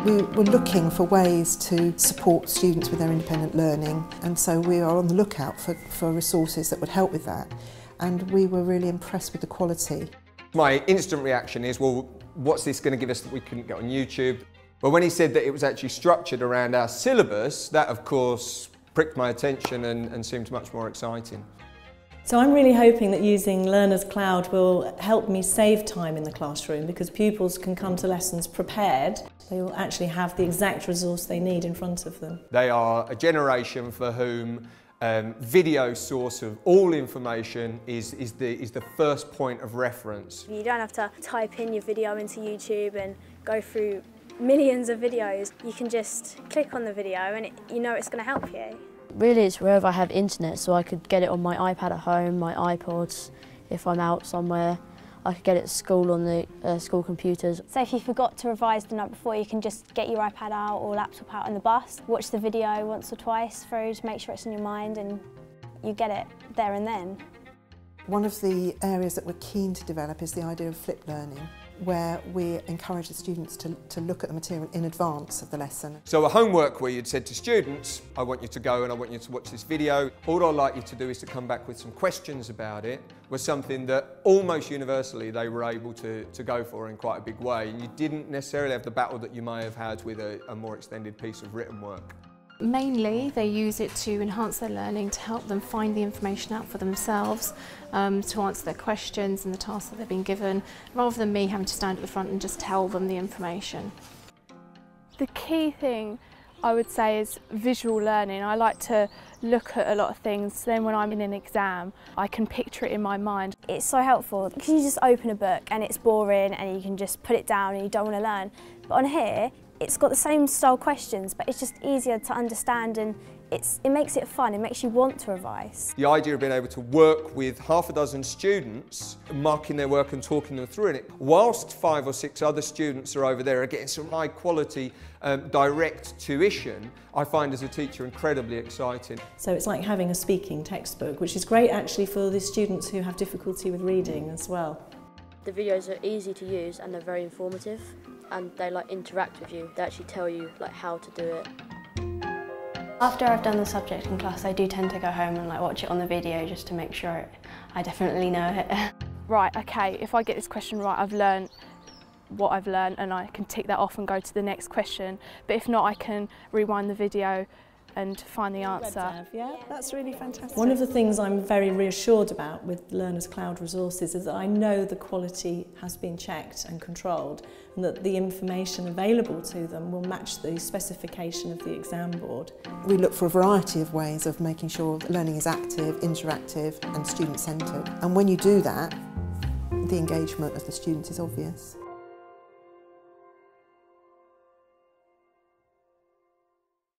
We were looking for ways to support students with their independent learning, and so we are on the lookout for resources that would help with that, and we were really impressed with the quality. My instant reaction is, well, what's this going to give us that we couldn't get on YouTube? But when he said that it was actually structured around our syllabus, that of course pricked my attention and seemed much more exciting. So I'm really hoping that using LearnersCloud will help me save time in the classroom, because pupils can come to lessons prepared. They will actually have the exact resource they need in front of them. They are a generation for whom video source of all information is the first point of reference. You don't have to type in your video into YouTube and go through millions of videos. You can just click on the video and you know it's going to help you. Really, it's wherever I have internet, so I could get it on my iPad at home, my iPods, if I'm out somewhere. I could get it at school on the school computers. So if you forgot to revise the night before, you can just get your iPad out or laptop out on the bus, watch the video once or twice through to make sure it's in your mind, and you get it there and then. One of the areas that we're keen to develop is the idea of flipped learning, where we encourage the students to look at the material in advance of the lesson. So a homework where you'd said to students, I want you to go and I want you to watch this video. All I'd like you to do is to come back with some questions about it, was something that almost universally they were able to go for in quite a big way. And you didn't necessarily have the battle that you may have had with a more extended piece of written work. Mainly they use it to enhance their learning, to help them find the information out for themselves, to answer their questions and the tasks that they've been given, rather than me having to stand at the front and just tell them the information. The key thing I would say is visual learning. I like to look at a lot of things, so then when I'm in an exam I can picture it in my mind. It's so helpful because you just open a book and it's boring and you can just put it down and you don't want to learn. But on here, it's got the same style questions, but it's just easier to understand, and it makes it fun, it makes you want to revise. The idea of being able to work with half a dozen students, marking their work and talking them through it, whilst 5 or 6 other students are over there getting some high quality direct tuition, I find as a teacher incredibly exciting. So it's like having a speaking textbook, which is great actually for the students who have difficulty with reading as well. The videos are easy to use and they're very informative, and they interact with you. They actually tell you how to do it. After I've done the subject in class, I do tend to go home and watch it on the video just to make sure I definitely know it. Right, okay, if I get this question right, I've learned what I've learned and I can tick that off and go to the next question. But if not, I can rewind the video and find the answer. Yeah, that's really fantastic. One of the things I'm very reassured about with LearnersCloud resources is that I know the quality has been checked and controlled, and that the information available to them will match the specification of the exam board. We look for a variety of ways of making sure that learning is active, interactive and student-centred. And when you do that, the engagement of the students is obvious.